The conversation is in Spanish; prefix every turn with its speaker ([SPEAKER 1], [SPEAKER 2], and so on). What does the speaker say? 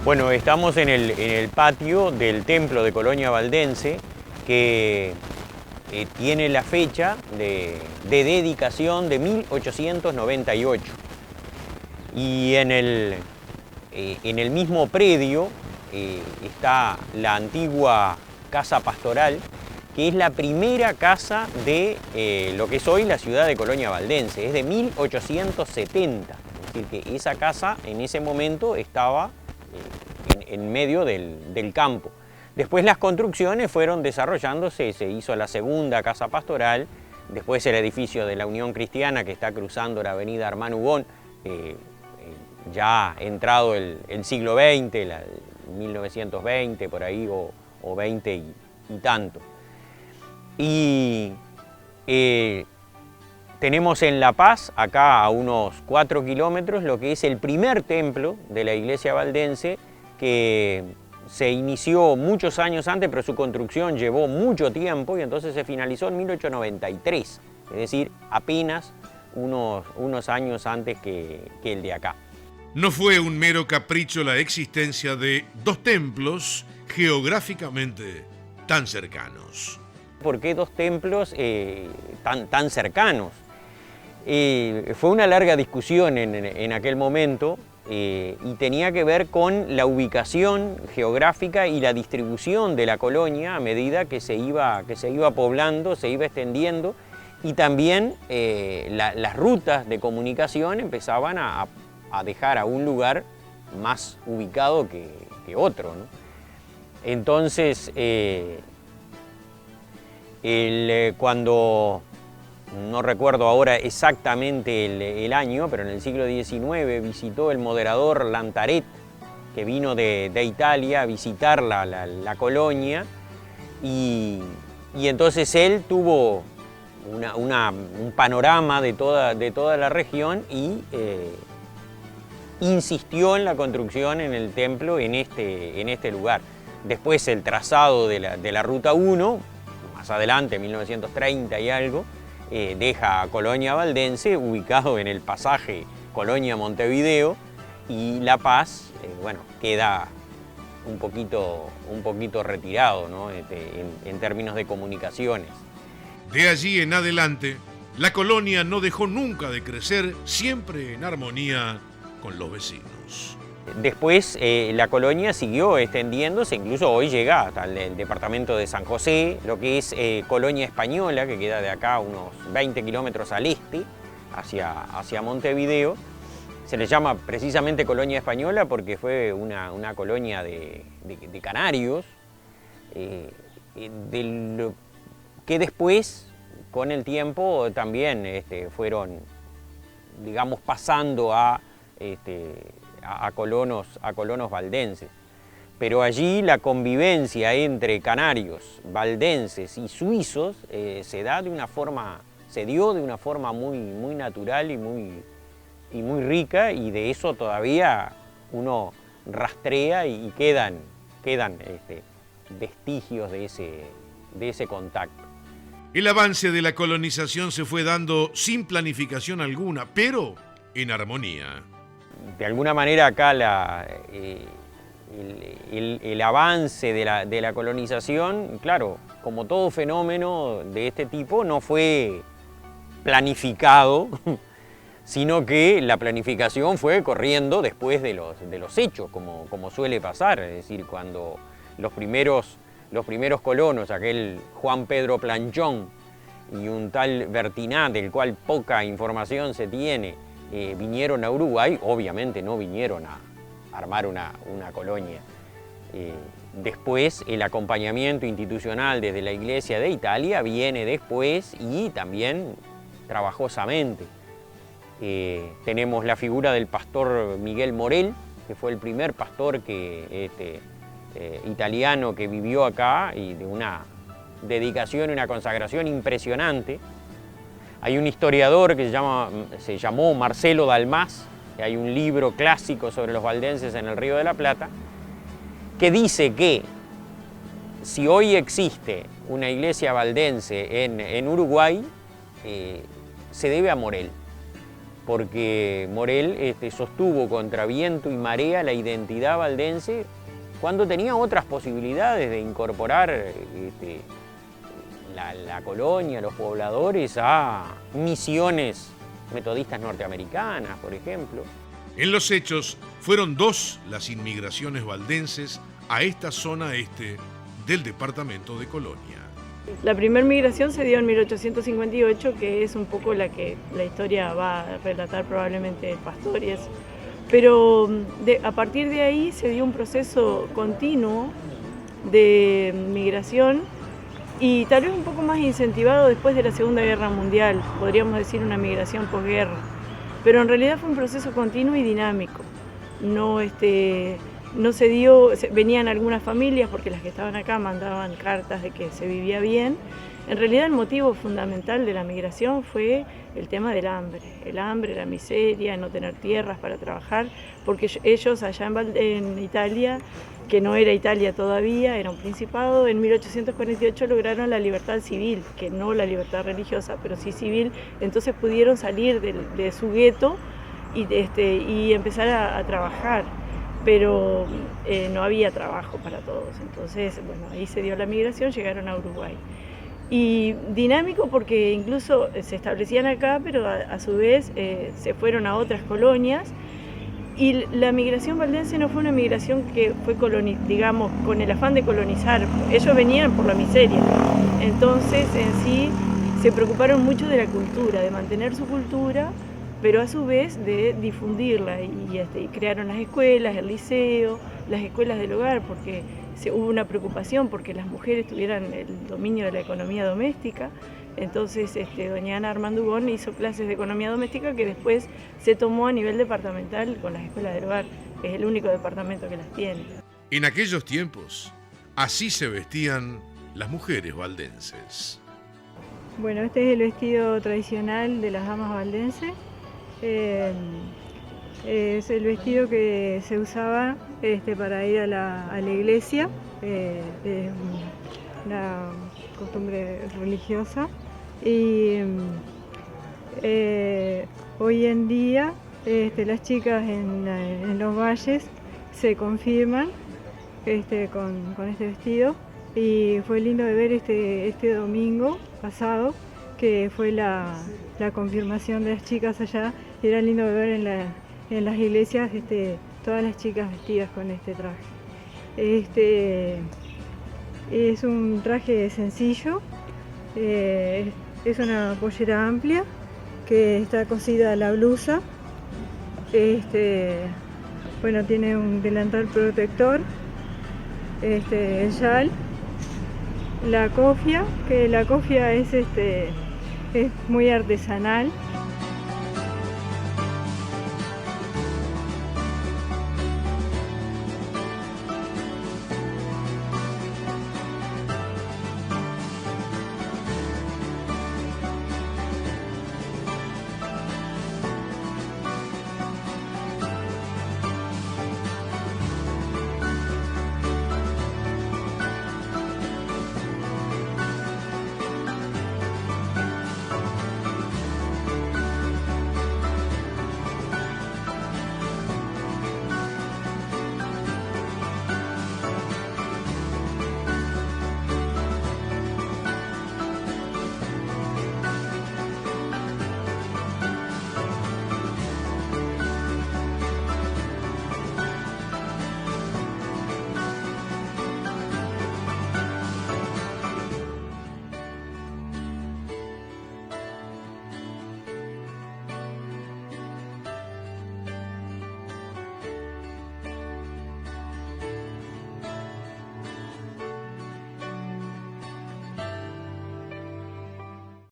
[SPEAKER 1] Bueno, estamos en el patio del templo de Colonia Valdense, que tiene la fecha de dedicación de 1898. Y en el mismo predio está la antigua casa pastoral, que es la primera casa de lo que es hoy la ciudad de Colonia Valdense. Es de 1870, es decir, que esa casa en ese momento estaba en medio del campo. Después las construcciones fueron desarrollándose, se hizo la segunda casa pastoral, después el edificio de la Unión Cristiana que está cruzando la avenida Armando Ubón, ya entrado el siglo XX, 1920 por ahí, o 20 y tanto. Y tenemos en La Paz, acá a unos 4 kilómetros, lo que es el primer templo de la iglesia valdense, que se inició muchos años antes, pero su construcción llevó mucho tiempo y entonces se finalizó en 1893, es decir, apenas unos años antes que el de acá.
[SPEAKER 2] No fue un mero capricho la existencia de dos templos geográficamente tan cercanos.
[SPEAKER 1] ¿Por qué dos templos tan cercanos? Fue una larga discusión en aquel momento y tenía que ver con la ubicación geográfica y la distribución de la colonia a medida que se iba poblando, se iba extendiendo, y también las rutas de comunicación empezaban a dejar a un lugar más ubicado que otro, ¿no? Entonces, cuando, no recuerdo ahora exactamente el año, pero en el siglo XIX visitó el moderador Lantaret, que vino de Italia a visitar la colonia, y entonces él tuvo un panorama de toda la región y insistió en la construcción en el templo en este lugar. Después el trazado de la Ruta 1, más adelante, 1930 y algo, deja a Colonia Valdense ubicado en el pasaje Colonia-Montevideo, y La Paz, bueno, queda un poquito retirado, ¿no? en términos de comunicaciones.
[SPEAKER 2] De allí en adelante, la colonia no dejó nunca de crecer, siempre en armonía con los vecinos.
[SPEAKER 1] Después la colonia siguió extendiéndose, incluso hoy llega hasta el departamento de San José, lo que es Colonia Española, que queda de acá unos 20 kilómetros al este, hacia Montevideo. Se le llama precisamente Colonia Española porque fue una colonia de canarios, que después, con el tiempo, también fueron, digamos, pasando a colonos valdenses. Pero allí la convivencia entre canarios, valdenses y suizos se dio de una forma muy natural y muy rica, y de eso todavía uno rastrea y quedan vestigios de ese contacto.
[SPEAKER 2] El avance de la colonización se fue dando sin planificación alguna, pero en armonía.
[SPEAKER 1] De alguna manera acá el avance de la colonización, claro, como todo fenómeno de este tipo, no fue planificado, sino que la planificación fue corriendo después de los hechos, como suele pasar. Es decir, cuando los primeros colonos, aquel Juan Pedro Planchón y un tal Bertinat, del cual poca información se tiene, vinieron a Uruguay, obviamente no vinieron a armar una colonia. Después el acompañamiento institucional desde la Iglesia de Italia viene después, y también trabajosamente. Tenemos la figura del pastor Miguel Morel, que fue el primer pastor italiano que vivió acá, y de una dedicación y una consagración impresionante. Hay un historiador que se llamó Marcelo Dalmás, que hay un libro clásico sobre los valdenses en el Río de la Plata, que dice que si hoy existe una iglesia valdense en Uruguay, se debe a Morel. porque Morell sostuvo contra viento y marea la identidad valdense cuando tenía otras posibilidades de incorporar la colonia, los pobladores a misiones metodistas norteamericanas, por ejemplo.
[SPEAKER 2] En los hechos, fueron 2 las inmigraciones valdenses a esta zona este del departamento de Colonia.
[SPEAKER 3] La primera migración se dio en 1858, que es un poco la que la historia va a relatar probablemente Pastorius. Pero a partir de ahí se dio un proceso continuo de migración y tal vez un poco más incentivado después de la Segunda Guerra Mundial, podríamos decir una migración posguerra. Pero en realidad fue un proceso continuo y dinámico. No se dio, venían algunas familias porque las que estaban acá mandaban cartas de que se vivía bien. En realidad el motivo fundamental de la migración fue el tema del hambre, la miseria, no tener tierras para trabajar, porque ellos allá en Italia, que no era Italia todavía, era un principado, en 1848 lograron la libertad civil, que no la libertad religiosa, pero sí civil, entonces pudieron salir de su gueto y empezar a trabajar. Pero no había trabajo para todos, entonces bueno, ahí se dio la migración, llegaron a Uruguay. Y dinámico porque incluso se establecían acá, pero a su vez se fueron a otras colonias, y la migración valdense no fue una migración que fue, digamos, con el afán de colonizar, ellos venían por la miseria, entonces en sí se preocuparon mucho de la cultura, de mantener su cultura, pero a su vez de difundirla y crearon las escuelas, el liceo, las escuelas del hogar, porque hubo una preocupación porque las mujeres tuvieran el dominio de la economía doméstica. Entonces doña Ana Armandugón hizo clases de economía doméstica que después se tomó a nivel departamental con las escuelas del hogar, que es el único departamento que las tiene.
[SPEAKER 2] En aquellos tiempos, así se vestían las mujeres valdenses.
[SPEAKER 4] Bueno, este es el vestido tradicional de las damas valdenses. Es el vestido que se usaba para ir a la iglesia, es una costumbre religiosa, y hoy en día las chicas en los valles se confirman con este vestido, y fue lindo de ver este domingo pasado que fue la confirmación de las chicas allá. Era lindo de ver en las iglesias todas las chicas vestidas con este traje. Es un traje sencillo, es una pollera amplia que está cosida a la blusa. Bueno, tiene un delantal protector, el chal, la cofia, que la cofia es muy artesanal.